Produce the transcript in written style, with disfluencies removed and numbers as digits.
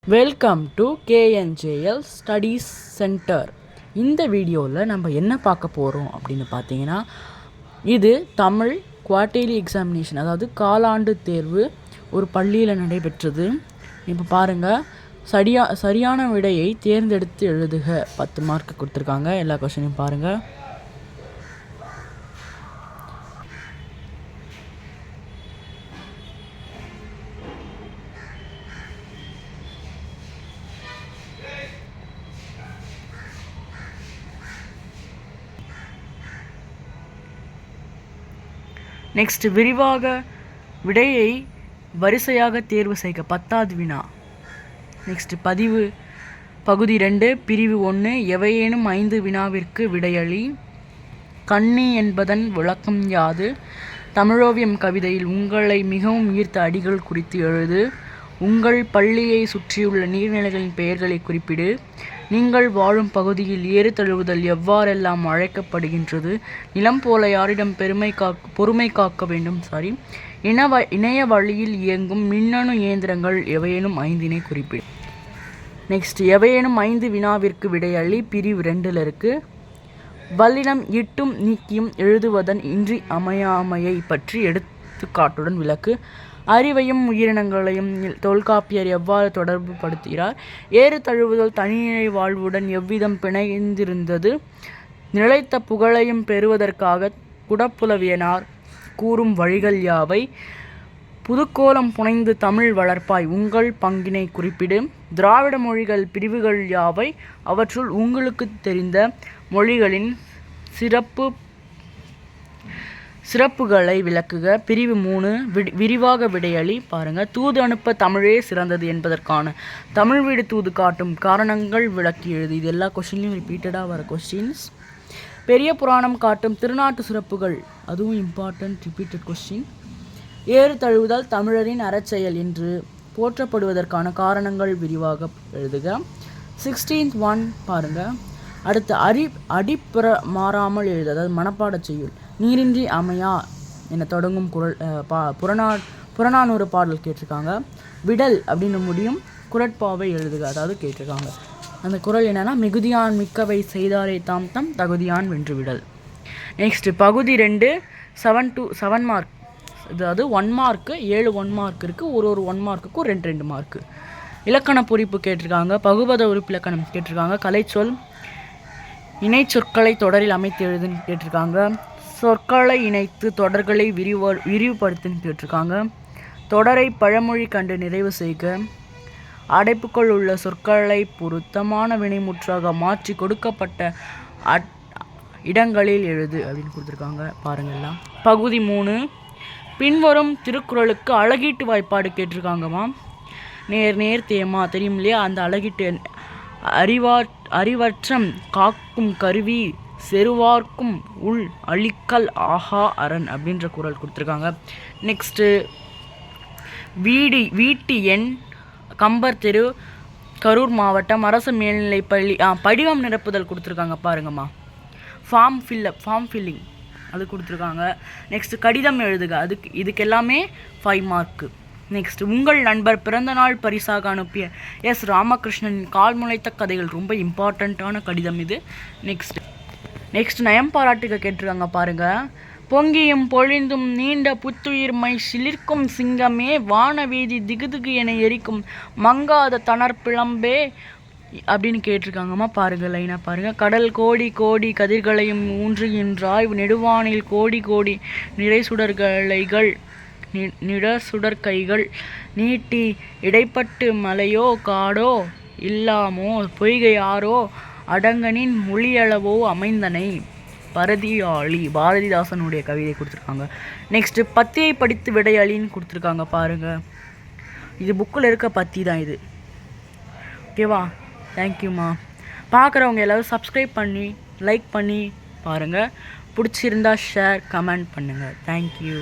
Welcome to KNJL studies centre. இந்த வீடியோவில் நம்ம என்ன பார்க்க போகிறோம் அப்படின்னு பார்த்தீங்கன்னா, இது தமிழ் குவார்ட்டர்லி எக்ஸாமினேஷன், அதாவது காலாண்டு தேர்வு ஒரு பள்ளியில் நடைபெற்றது. இப்போ பாருங்கள், சரியான விடையை தேர்ந்தெடுத்து எழுதுக 10 மார்க் கொடுத்துருக்காங்க. எல்லா கொஸ்டினையும் பாருங்கள். நெக்ஸ்ட், விரிவாக விடையை வரிசையாக தேர்வு செய்க 10வது வினா. நெக்ஸ்ட், பகுதி 2 பிரிவு 1 எவையேனும் 5 வினாவிற்கு விடையளி. கண்ணி என்பதன் விளக்கம் யாது? தமிழோவியம் கவிதையில் உங்களை மிகவும் ஈர்த்த அடிகள் குறித்து எழுது. உங்கள் பள்ளியை சுற்றியுள்ள நீர்நிலைகளின் பெயர்களை குறிப்பிடு. நீங்கள் வாழும் பகுதியில் ஏறு தழுவுதல் எவ்வாறெல்லாம் அழைக்கப்படுகின்றது? நிலம் போல யாரிடம் பொறுமை காக்க வேண்டும்? இணைய வழியில் இயங்கும் மின்னணு இயந்திரங்கள் எவையேனும் 5 குறிப்பிடு. நெக்ஸ்ட், எவையேனும் 5 வினாவிற்கு விடையளி. பிரிவு 2 இருக்கு. வல்லினம் இட்டும் நீக்கியும் எழுதுவதன் இன்றி அமையாமையை பற்றி எடுத்துக்காட்டுடன் விளக்கு. அறிவையும் உயிரினங்களையும் தொல்காப்பியர் எவ்வாறு தொடர்பு படுத்துகிறார்? ஏறு தழுவுதல் தனிநிலை வாழ்வுடன் எவ்விதம் பிணைந்திருந்தது? நிலைத்த புகழையும் பெறுவதற்காக குடப்புலவியனார் கூறும் வழிகள் யாவை? புதுக்கோலம் புனைந்து தமிழ் வளர்ப்பாய் உங்கள் பங்கினை குறிப்பிடு. திராவிட மொழிகள் பிரிவுகள் யாவை? அவற்றுள் உங்களுக்கு தெரிந்த மொழிகளின் சிறப்புகளை விளக்குக. பிரிவு 3 விரிவாக விடையளி. பாருங்கள், தூது அனுப்ப தமிழே சிறந்தது என்பதற்கான தமிழ் வீடு தூது காட்டும் காரணங்கள் விளக்கி எழுது. இது எல்லா கொஸ்டின்லையும் ரிப்பீட்டடாக வர கொஸ்டின்ஸ். பெரிய புராணம் காட்டும் திருநாட்டு சிறப்புகள், அதுவும் இம்பார்ட்டன்ட் ரிப்பீட்டட் கொஸ்டின். ஏறு தழுவுதல் தமிழரின் அறச்செயல் என்று போற்றப்படுவதற்கான காரணங்கள் விரிவாக எழுதுக. 16th 1 பாருங்கள். அடுத்து அடிப்புற மாறாமல் எழுது, அதாவது மனப்பாட செய்யுள். நீரின்றி அமையா என தொடங்கும் குரல் புறநானூறு பாடல் கேட்டிருக்காங்க. விடல் அப்படின்னு முடியும் குரட்பாவை எழுதுக, அதாவது கேட்டிருக்காங்க. அந்த குரல் என்னன்னா, மிகுதியான் மிக்கவை செய்தாரே தாம் தம் தகுதியான் வென்று விடல். நெக்ஸ்ட், பகுதி 2 7 மார்க், அதாவது 1 மார்க்கு 7 1 மார்க் இருக்குது. ஒரு 1 மார்க்குக்கும் 2 மார்க்கு. இலக்கண பொறிப்பு கேட்டிருக்காங்க. பகுபத உறுப்பிலக்கணம் கேட்டிருக்காங்க. கலைச்சொல் இணை சொற்களை தொடரில் அமைத்து எழுதுன்னு கேட்டிருக்காங்க. சொற்களை இணைத்து தொடர்களை விரிவுபடுத்துன்னு கேட்டிருக்காங்க. தொடரை பழமொழி கண்டு நிறைவு செய்க. அடைப்புக்குள் உள்ள சொற்களை பொருத்தமான வினைமுற்றாக மாற்றி கொடுக்கப்பட்ட இடங்களில் எழுது அப்படின்னு கொடுத்துருக்காங்க. பாருங்கள்லாம். பகுதி 3 பின்வரும் திருக்குறளுக்கு அழகீட்டு வாய்ப்பாடு கேட்டிருக்காங்கம்மா. நேர் தேமா தெரியும் இல்லையா? அந்த அழகீட்டு அறிவற்றம் காக்கும் கருவி செருவார்க்கும் உள் அழிக்கல் ஆஹா அரண் அப்படின்ற குறள் கொடுத்துருக்காங்க. நெக்ஸ்ட்டு, வீட்டு எண் கம்பர் தெரு கரூர் மாவட்டம் அரசு மேல்நிலைப்பள்ளி. படிவம் நிரப்புதல் கொடுத்துருக்காங்க. பாருங்கம்மா, ஃபார்ம் ஃபில்லிங் அது கொடுத்துருக்காங்க. நெக்ஸ்ட்டு, கடிதம் எழுதுக. இதுக்கு எல்லாமே 5 மார்க்கு. நெக்ஸ்ட், உங்கள் நண்பர் பிறந்தநாள் பரிசாக அனுப்பிய எஸ் ராமகிருஷ்ணனின் கால் முளைத்த கதைகள், ரொம்ப இம்பார்ட்டண்ட்டான கடிதம் இது. நெக்ஸ்ட் நயம் பாராட்டுக கேட்டிருக்காங்க. பாருங்கள், பொங்கியும் பொழிந்தும் நீண்ட புத்துயிர்மை சிலிர்க்கும் சிங்கமே வானவீதி திகுதிகு என எரிக்கும் மங்காத தணற்பிளம்பே அப்படின்னு கேட்டிருக்காங்கம்மா. பாருங்கள், லைனாக பாருங்கள். கடல் கோடி கோடி கதிர்களையும் ஊன்றுகின்றாய் நெடுவானில் கோடி கோடி நிழசுடர்கைகள் நீட்டி இடைப்பட்டு மலையோ காடோ இல்லாமோ பொய்கையாரோ அடங்கனின் மொழியளவோ அமைந்தனை பரதியாளி பாரதிதாசனுடைய கவிதை கொடுத்துருக்காங்க. நெக்ஸ்ட்டு, பத்தியை படித்து விடையளின்னு கொடுத்துருக்காங்க. பாருங்கள், இது புக்கில் இருக்க பத்தி தான் இது. ஓகேவா? தேங்க்யூம்மா. பார்க்குறவங்க எல்லோரும் சப்ஸ்கிரைப் பண்ணி லைக் பண்ணி பாருங்கள். பிடிச்சிருந்தா ஷேர் கமெண்ட் பண்ணுங்கள். தேங்க்யூ.